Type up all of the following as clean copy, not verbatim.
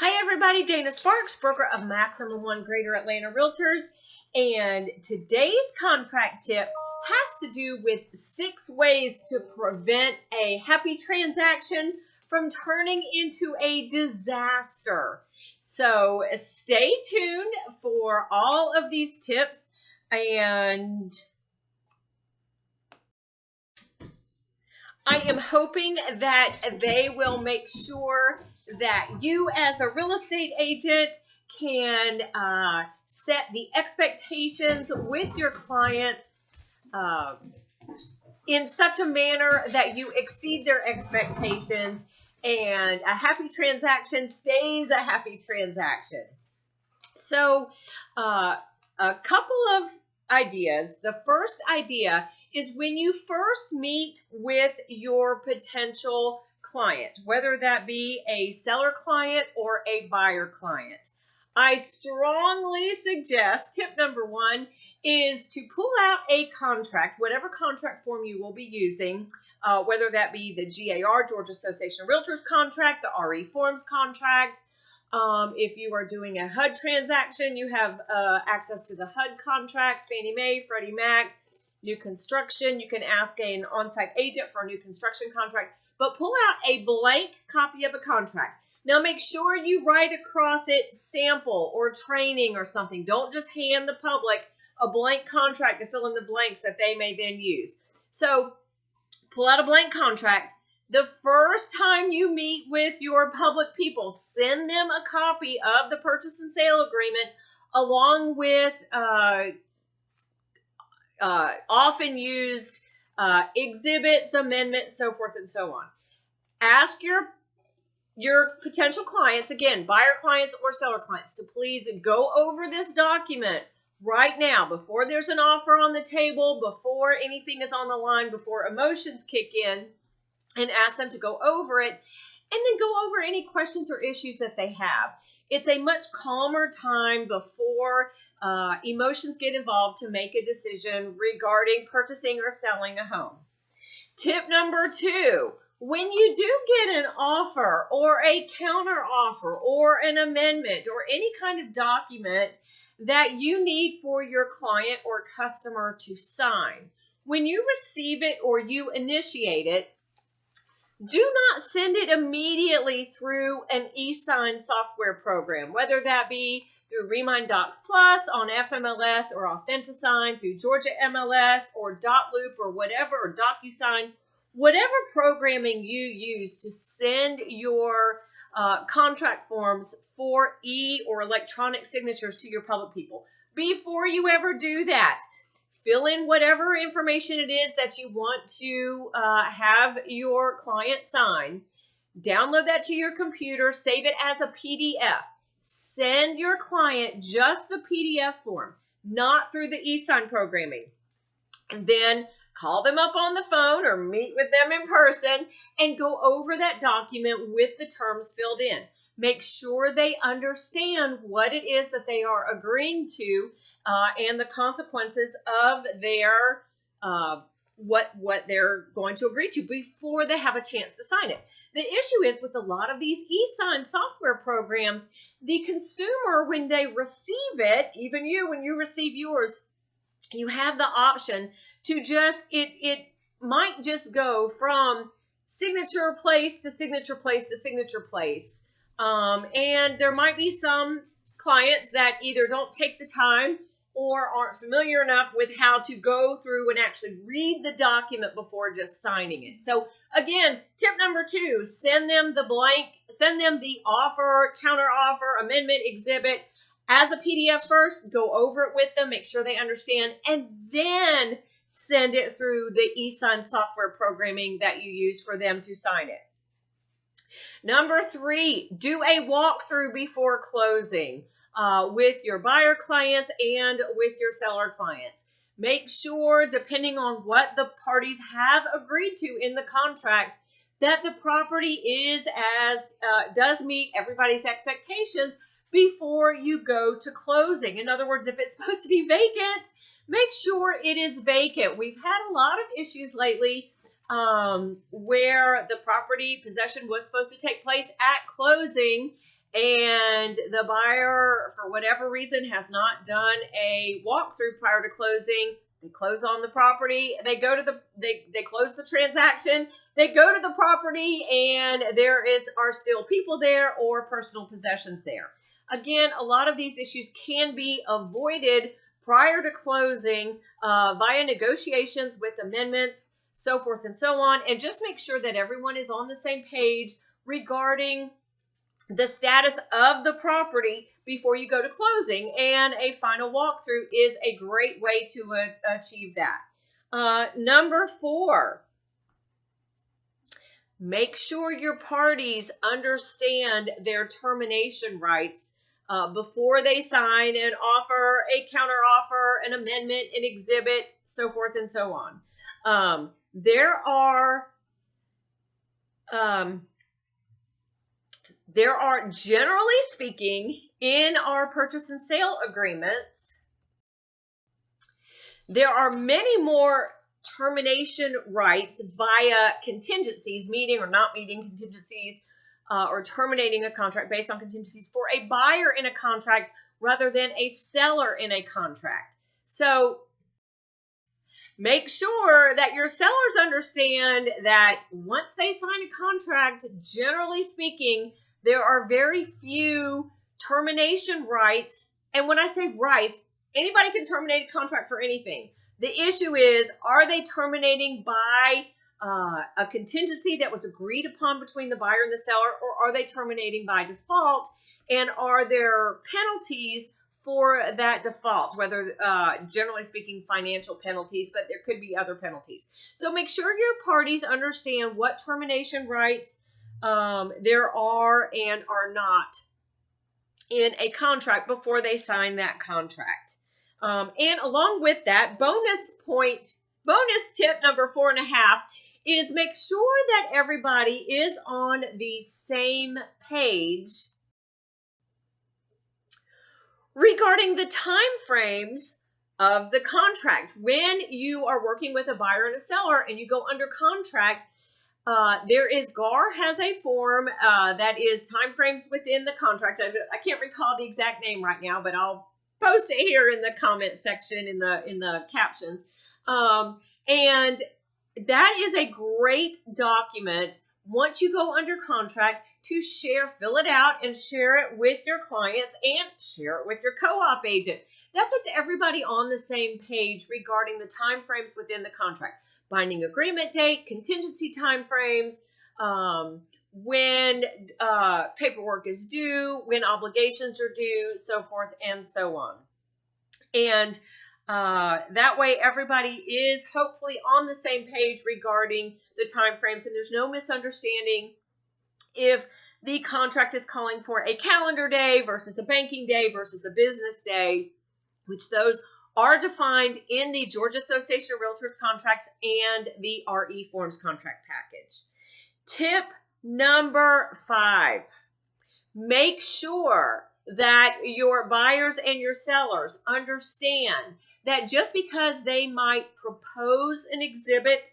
Hi everybody, Dana Sparks, broker of Maximum One Greater Atlanta Realtors, and today's contract tip has to do with 6 ways to prevent a happy transaction from turning into a disaster. So stay tuned for all of these tips, and I am hoping that they will make sure that you as a real estate agent can set the expectations with your clients in such a manner that you exceed their expectations, and a happy transaction stays a happy transaction. So a couple of ideas. The first idea is when you first meet with your potential client, whether that be a seller client or a buyer client. I strongly suggest tip number 1 is to pull out a contract, whatever contract form you will be using, whether that be the GAR, Georgia Association of Realtors contract, the RE Forms contract. If you are doing a HUD transaction, you have access to the HUD contracts, Fannie Mae, Freddie Mac, new construction. You can ask an on-site agent for a new construction contract, but pull out a blank copy of a contract. Now make sure you write across it sample or training or something. Don't just hand the public a blank contract to fill in the blanks that they may then use. So pull out a blank contract. The first time you meet with your public people, send them a copy of the purchase and sale agreement along with often used exhibits, amendments, so forth and so on. Ask your potential clients, again, buyer clients or seller clients, to please go over this document right now before there's an offer on the table, before anything is on the line, before emotions kick in, and ask them to go over it, and then go over any questions or issues that they have. It's a much calmer time before emotions get involved to make a decision regarding purchasing or selling a home. Tip number 2, when you do get an offer or a counter offer or an amendment or any kind of document that you need for your client or customer to sign, when you receive it or you initiate it, do not send it immediately through an e-sign software program, whether that be through Remind Docs Plus on FMLS or AuthentiSign through Georgia MLS or DotLoop or whatever, or DocuSign, whatever programming you use to send your contract forms for or electronic signatures to your public people. Before you ever do that, fill in whatever information it is that you want to have your client sign. Download that to your computer. Save it as a PDF. Send your client just the PDF form, not through the e-sign programming. And then call them up on the phone or meet with them in person and go over that document with the terms filled in. Make sure they understand what it is that they are agreeing to and the consequences of their what they're going to agree to before they have a chance to sign it. The issue is with a lot of these e-sign software programs, the consumer, when they receive it, even you, when you receive yours, you have the option to just, it might just go from signature place to signature place to signature place. And there might be some clients that either don't take the time or aren't familiar enough with how to go through and actually read the document before just signing it. So again, tip number 2, send them the offer, counter offer, amendment, exhibit as a PDF first. Go over it with them, make sure they understand, and then send it through the e-sign software programming that you use for them to sign it. Number 3, do a walkthrough before closing with your buyer clients and with your seller clients. Make sure, depending on what the parties have agreed to in the contract, that the property does meet everybody's expectations before you go to closing. In other words, if it's supposed to be vacant, make sure it is vacant. We've had a lot of issues lately where the property possession was supposed to take place at closing and the buyer, for whatever reason, has not done a walkthrough prior to closing. They close on the property. They go to they close the transaction. They go to the property, and are still people there or personal possessions there. Again, a lot of these issues can be avoided prior to closing via negotiations with amendments, so forth and so on. And just make sure that everyone is on the same page regarding the status of the property before you go to closing. And a final walkthrough is a great way to achieve that. Number 4, make sure your parties understand their termination rights before they sign an offer, a counteroffer, an amendment, an exhibit, so forth and so on. There are, generally speaking, in our purchase and sale agreements, there are many more termination rights via contingencies, meeting or not meeting contingencies, or terminating a contract based on contingencies for a buyer in a contract rather than a seller in a contract. So make sure that your sellers understand that once they sign a contract, generally speaking, there are very few termination rights. And when I say rights, anybody can terminate a contract for anything. The issue is, are they terminating by a contingency that was agreed upon between the buyer and the seller, or are they terminating by default? And are there penalties for that default, whether generally speaking financial penalties, but there could be other penalties. So make sure your parties understand what termination rights there are and are not in a contract before they sign that contract. And along with that, bonus tip number 4.5 is make sure that everybody is on the same page regarding the time frames of the contract. When you are working with a buyer and a seller and you go under contract, GAR has a form that is time frames within the contract. I can't recall the exact name right now, but I'll post it here in the comment section in the captions. And that is a great document once you go under contract to fill it out and share it with your clients and share it with your co-op agent. That puts everybody on the same page regarding the time frames within the contract. Binding agreement date, contingency time frames, when paperwork is due, when obligations are due, so forth and so on. And that way everybody is hopefully on the same page regarding the time frames, and there's no misunderstanding if the contract is calling for a calendar day versus a banking day versus a business day, which those are defined in the Georgia Association of Realtors contracts and the RE Forms contract package. Tip number 5, make sure that your buyers and your sellers understand that just because they might propose an exhibit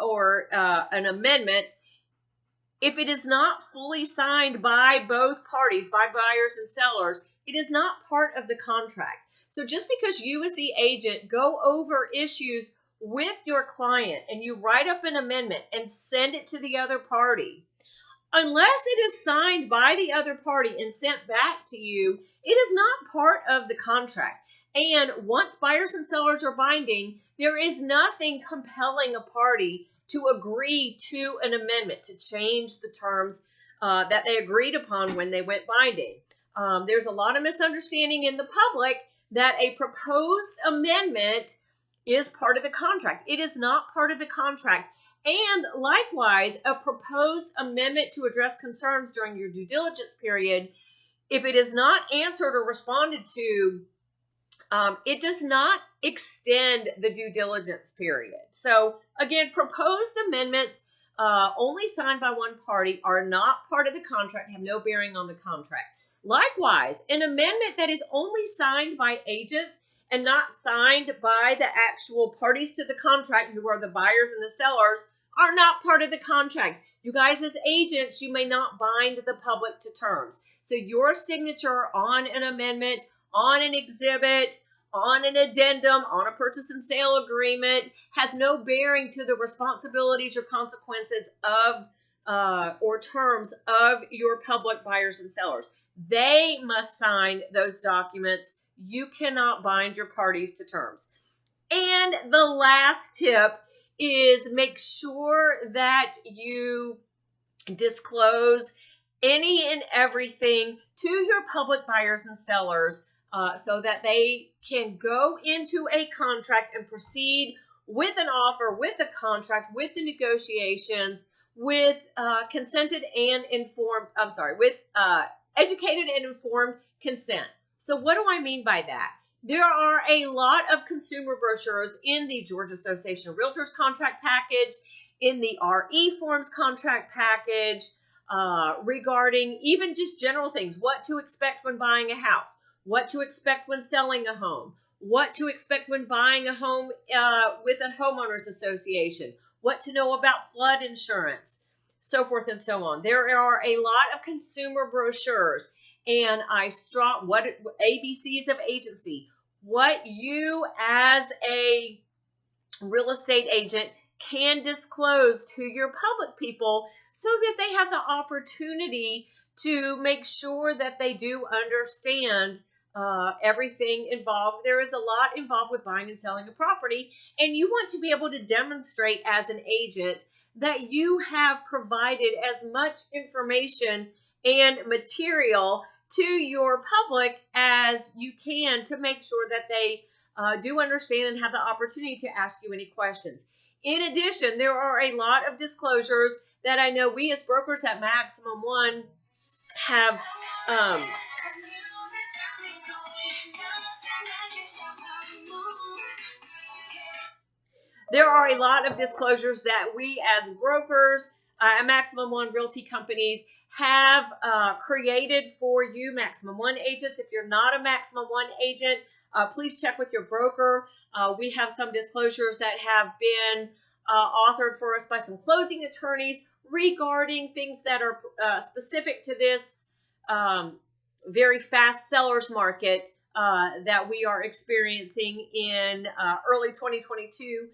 or an amendment, if it is not fully signed by both parties, by buyers and sellers, it is not part of the contract. So just because you as the agent go over issues with your client and you write up an amendment and send it to the other party, unless it is signed by the other party and sent back to you, it is not part of the contract. And once buyers and sellers are binding, there is nothing compelling a party to agree to an amendment, to change the terms that they agreed upon when they went binding. There's a lot of misunderstanding in the public that a proposed amendment is part of the contract. It is not part of the contract. And likewise, a proposed amendment to address concerns during your due diligence period, if it is not answered or responded to, it does not extend the due diligence period. So again, proposed amendments only signed by one party are not part of the contract, have no bearing on the contract. Likewise, an amendment that is only signed by agents and not signed by the actual parties to the contract, who are the buyers and the sellers, are not part of the contract. You guys as agents, you may not bind the public to terms. So your signature on an amendment, on an exhibit, on an addendum, on a purchase and sale agreement has no bearing to the responsibilities or consequences of or terms of your public buyers and sellers. They must sign those documents. You cannot bind your parties to terms. And the last tip is make sure that you disclose any and everything to your public buyers and sellers so that they can go into a contract and proceed with an offer, with a contract, with the negotiations, with consented and informed, with educated and informed consent. So what do I mean by that? There are a lot of consumer brochures in the Georgia Association of Realtors contract package, in the RE Forms contract package, regarding even just general things, what to expect when buying a house, what to expect when selling a home, what to expect when buying a home with a homeowners association, what to know about flood insurance, so forth and so on. There are a lot of consumer brochures, and what ABCs of agency, what you as a real estate agent can disclose to your public people so that they have the opportunity to make sure that they do understand everything involved. There is a lot involved with buying and selling a property, and you want to be able to demonstrate as an agent that you have provided as much information and material to your public as you can to make sure that they do understand and have the opportunity to ask you any questions. In addition, there are a lot of disclosures that I know we as brokers at Maximum One have there are a lot of disclosures that we as brokers at Maximum One Realty companies have created for you, Maximum One agents. If you're not a Maximum One agent, please check with your broker. We have some disclosures that have been authored for us by some closing attorneys regarding things that are specific to this very fast sellers market that we are experiencing in early 2022,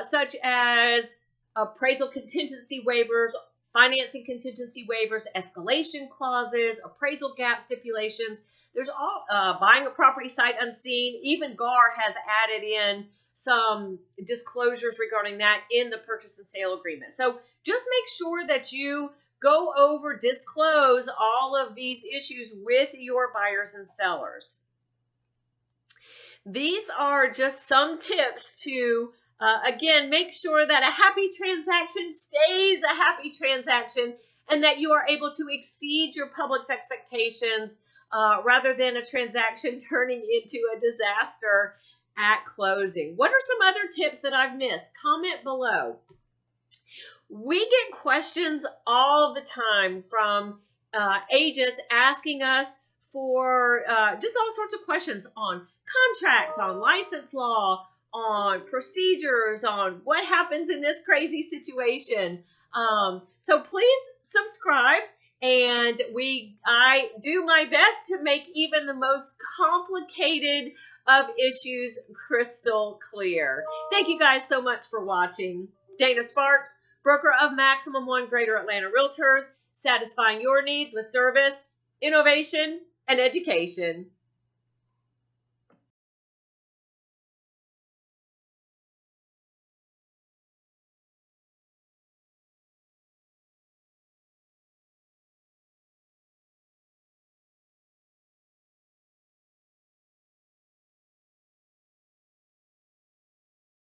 such as appraisal contingency waivers, financing contingency waivers, escalation clauses, appraisal gap stipulations. There's all buying a property sight unseen. Even GAR has added in some disclosures regarding that in the purchase and sale agreement. So just make sure that you go over, disclose all of these issues with your buyers and sellers. These are just some tips to, again, make sure that a happy transaction stays a happy transaction and that you are able to exceed your public's expectations rather than a transaction turning into a disaster at closing. What are some other tips that I've missed? Comment below. We get questions all the time from agents asking us for just all sorts of questions on contracts, on license law, on procedures, on what happens in this crazy situation. So please subscribe, and I do my best to make even the most complicated of issues crystal clear. Thank you guys so much for watching. Dana Sparks, broker of Maximum One Greater Atlanta Realtors, satisfying your needs with service, innovation, and education.